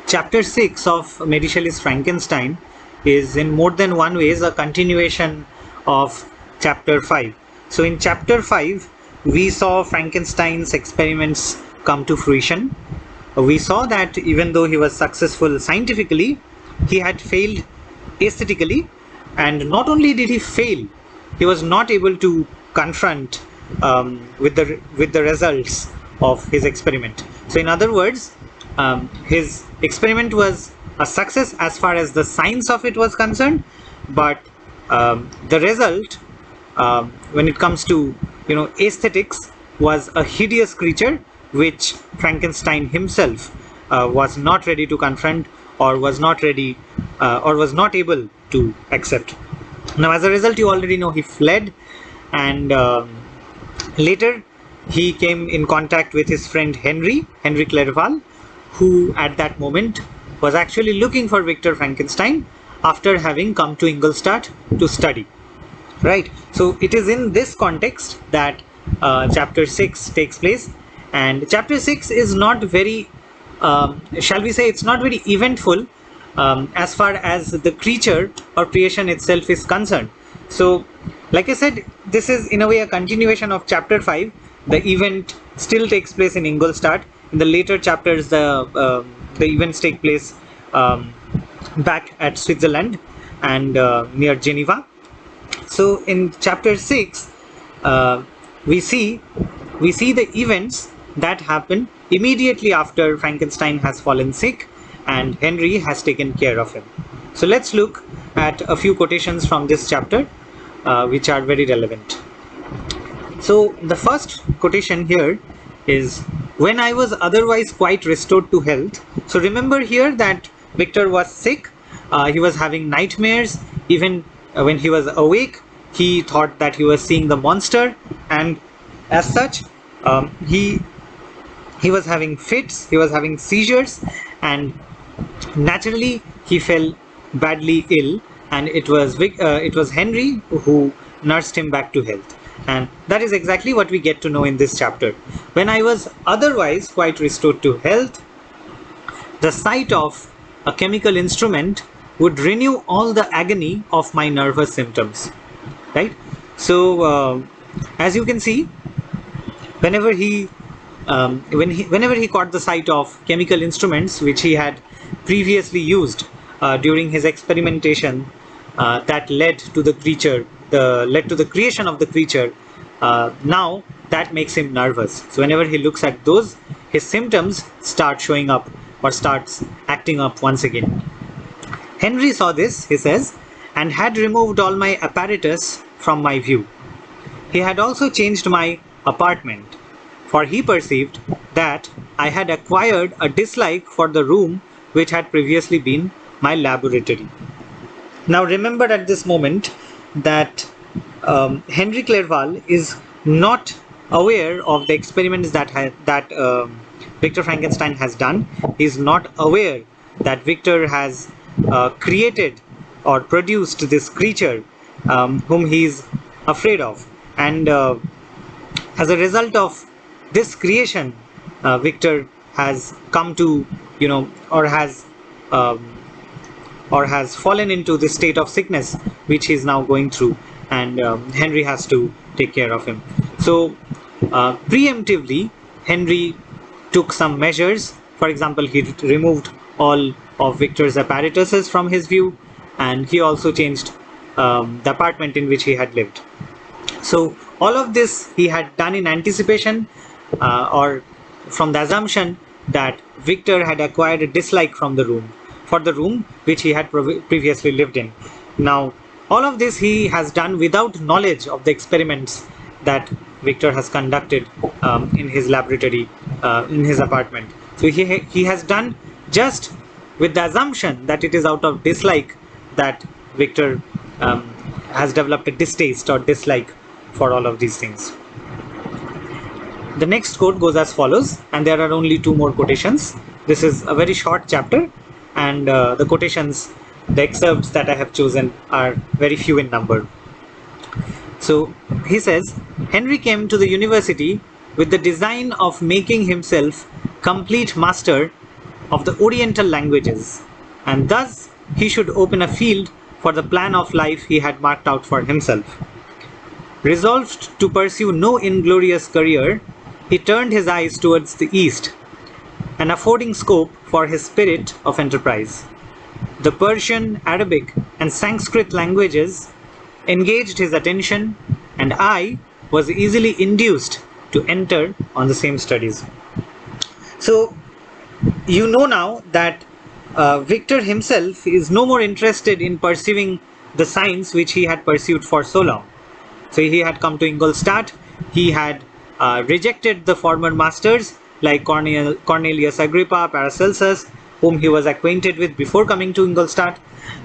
Chapter 6 of Mary Shelley's Frankenstein is in more than one ways a continuation of Chapter 5. So in Chapter 5, we saw Frankenstein's experiments come to fruition. We saw that even though he was successful scientifically, he had failed aesthetically, and not only did he fail, he was not able to confront with the results of his experiment. So in other words, his experiment was a success as far as the science of it was concerned, but the result, when it comes to aesthetics, was a hideous creature which Frankenstein himself was not ready to confront, or was not ready or was not able to accept. Now, as a result, you already know he fled, and later he came in contact with his friend Henry Clerval, who at that moment was actually looking for Victor Frankenstein after having come to Ingolstadt to study. Right. So it is in this context that chapter 6 takes place, and chapter 6 is not very, shall we say, it's not very eventful as far as the creature or creation itself is concerned. So, like I said, this is in a way a continuation of chapter 5. The event still takes place in Ingolstadt. In the later chapters, the events take place back at Switzerland and near Geneva. So in chapter 6, we see the events that happen immediately after Frankenstein has fallen sick and Henry has taken care of him. So let's look at a few quotations from this chapter which are very relevant. So the first quotation here is, "When I was otherwise quite restored to health." So remember here that Victor was sick, he was having nightmares. Even when he was awake, he thought that he was seeing the monster, and as such he was having fits, he was having seizures, and naturally he fell badly ill, and it was Henry who nursed him back to health. And that is exactly what we get to know in this chapter. When I was otherwise quite restored to health, the sight of a chemical instrument would renew all the agony of my nervous symptoms. Right? So as you can see, whenever he caught the sight of chemical instruments which he had previously used during his experimentation, that led to the creation of the creature, now that makes him nervous. So whenever he looks at those, his symptoms start showing up or starts acting up once again. Henry saw this, he says, and had removed all my apparatus from my view. He had also changed my apartment, for he perceived that I had acquired a dislike for the room which had previously been my laboratory. Now remember at this moment that Henry Clerval is not aware of the experiments that Victor Frankenstein has done. He is not aware that Victor has created or produced this creature whom he is afraid of, and as a result of this creation, Victor has come to or has fallen into this state of sickness which he is now going through, and Henry has to take care of him. So preemptively, Henry took some measures. For example, he removed all of Victor's apparatuses from his view, and he also changed the apartment in which he had lived. So all of this he had done in anticipation or from the assumption that Victor had acquired a dislike for the room which he had previously lived in. Now all of this he has done without knowledge of the experiments that Victor has conducted in his laboratory, in his apartment. So he has done just with the assumption that it is out of dislike that Victor has developed a distaste or dislike for all of these things. The next quote goes as follows, and there are only two more quotations. This is a very short chapter, and the quotations, the excerpts that I have chosen are very few in number. So he says, Henry came to the university with the design of making himself complete master of the Oriental languages, and thus he should open a field for the plan of life he had marked out for himself. Resolved to pursue no inglorious career, he turned his eyes towards the east, and affording scope for his spirit of enterprise. The Persian, Arabic, and Sanskrit languages engaged his attention, and I was easily induced to enter on the same studies. So, you know now that Victor himself is no more interested in pursuing the science which he had pursued for so long. So he had come to Ingolstadt, he had rejected the former masters like Cornelius Agrippa, Paracelsus, whom he was acquainted with before coming to Ingolstadt,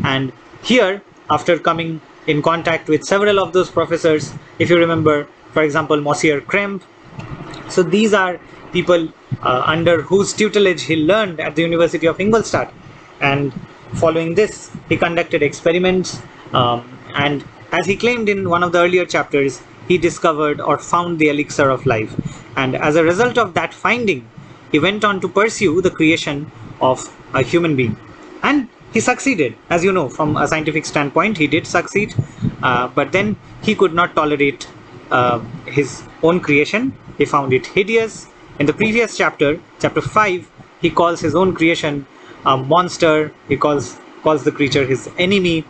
and here, after coming in contact with several of those professors, if you remember, for example, Monsieur Krempe, so these are people under whose tutelage he learned at the University of Ingolstadt, and following this he conducted experiments, and as he claimed in one of the earlier chapters, he discovered or found the elixir of life, and as a result of that finding he went on to pursue the creation of a human being, and he succeeded. As you know, from a scientific standpoint he did succeed, but then he could not tolerate his own creation. He found it hideous. In the previous chapter, chapter 5, he calls his own creation a monster. He calls the creature his enemy,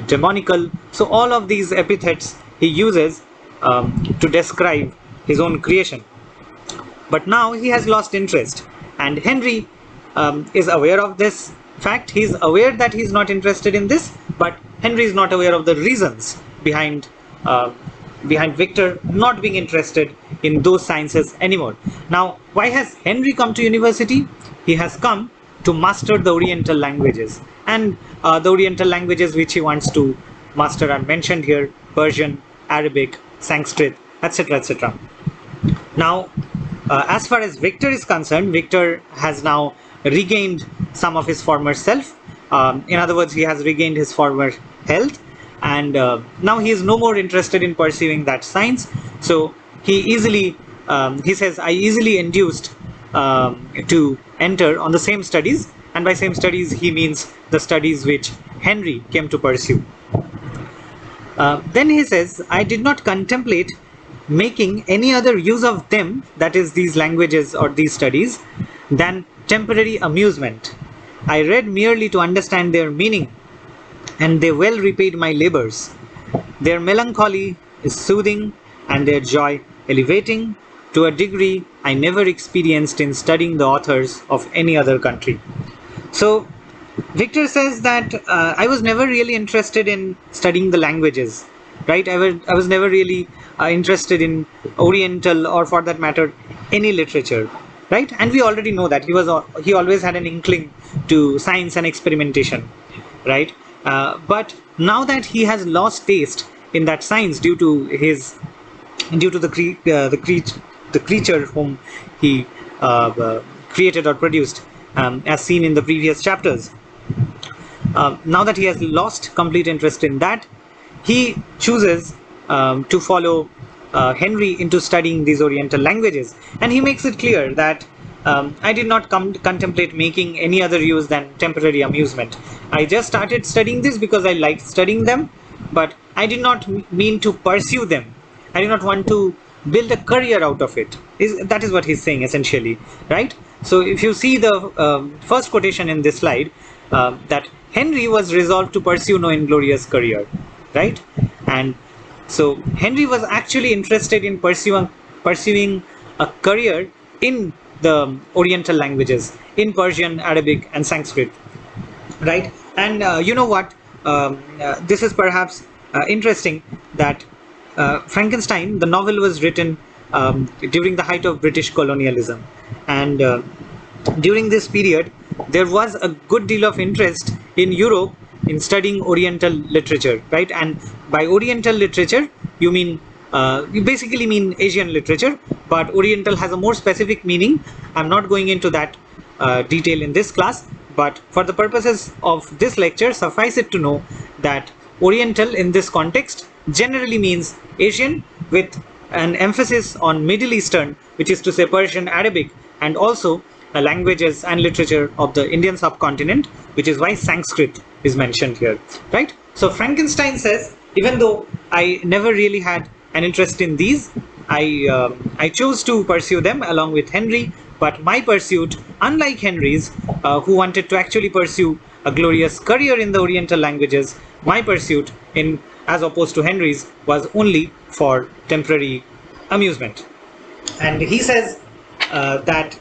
demonical. So all of these epithets he uses to describe his own creation. But now he has lost interest, and Henry is aware of this fact. He is aware that he is not interested in this, but Henry is not aware of the reasons behind Victor not being interested in those sciences anymore. Now, why has Henry come to university? He has come to master the Oriental languages, and the Oriental languages which he wants to master are mentioned here: Persian, Arabic, Sanskrit, etc., etc. Now, as far as Victor is concerned, Victor has now regained some of his former self. In other words, he has regained his former health, and now he is no more interested in pursuing that science. So he says, I easily induced to enter on the same studies, and by same studies he means the studies which Henry came to pursue. Then he says, I did not contemplate making any other use of them, that is these languages or these studies, than temporary amusement. I read merely to understand their meaning, and they well repaid my labors. Their melancholy is soothing, and their joy elevating, to a degree I never experienced in studying the authors of any other country. So Victor says that I was never really interested in studying the languages, right? I was never really interested in Oriental, or for that matter any literature, right? And we already know that he always had an inkling to science and experimentation, right? But now that he has lost taste in that science due to the creature whom he created or produced, as seen in the previous chapters, now that he has lost complete interest in that, he chooses to follow Henry into studying these Oriental languages, and he makes it clear that I did not contemplate making any other use than temporary amusement. I just started studying this because I liked studying them, but I did not mean to pursue them. I did not want to build a career out of it. That is what he's saying essentially, right? So if you see the first quotation in this slide, that Henry was resolved to pursue no inglorious career, right? And so Henry was actually interested in pursuing a career in the Oriental languages, in Persian, Arabic, and Sanskrit, right? And you know what? This is perhaps interesting that Frankenstein, the novel, was written during the height of British colonialism, and during this period there was a good deal of interest in Europe in studying Oriental literature, right? And by Oriental literature you basically mean Asian literature, but Oriental has a more specific meaning. I'm not going into that detail in this class, but for the purposes of this lecture, suffice it to know that Oriental in this context generally means Asian, with an emphasis on Middle Eastern, which is to say Persian, Arabic, and also languages and literature of the Indian subcontinent, which is why Sanskrit is mentioned here, right? So Frankenstein says, even though I never really had an interest in these, I chose to pursue them along with Henry, but my pursuit, unlike Henry's, who wanted to actually pursue a glorious career in the Oriental languages, my pursuit, in as opposed to Henry's, was only for temporary amusement. And he says that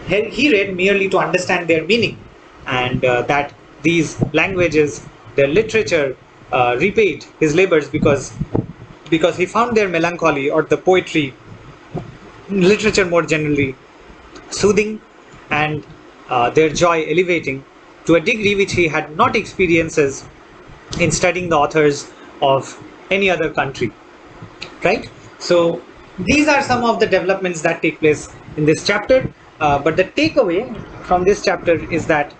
he read merely to understand their meaning, and that these languages, their literature, repaid his labors because he found their melancholy, or the poetry, literature more generally, soothing, and their joy elevating to a degree which he had not experiences in studying the authors of any other country, right? So these are some of the developments that take place in this chapter, but the takeaway from this chapter is that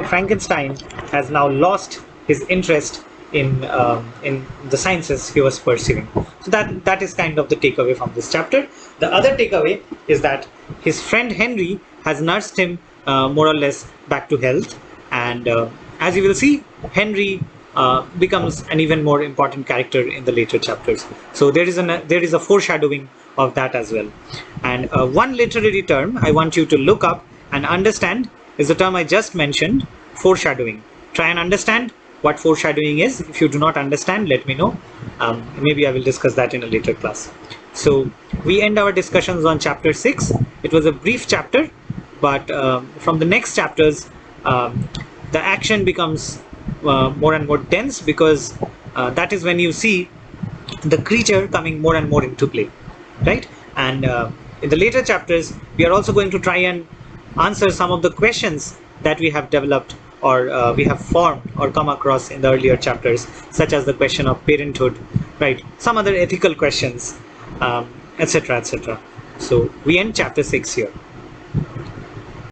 Frankenstein has now lost his interest in the sciences he was pursuing. So that is kind of the takeaway from this chapter. The other takeaway is that his friend Henry has nursed him more or less back to health, and as you will see, Henry becomes an even more important character in the later chapters. So there is a foreshadowing of that as well. And one literary term I want you to look up and understand is the term I just mentioned, foreshadowing. Try and understand what foreshadowing is. If you do not understand, let me know. Maybe I will discuss that in a later class. So we end our discussions on chapter 6. It was a brief chapter, but from the next chapters, the action becomes more and more dense, because that is when you see the creature coming more and more into play, right? And in the later chapters, we are also going to try and answer some of the questions that we have developed, or we have formed or come across in the earlier chapters, such as the question of parenthood, right? Some other ethical questions, etc., etc. So we end chapter 6 here.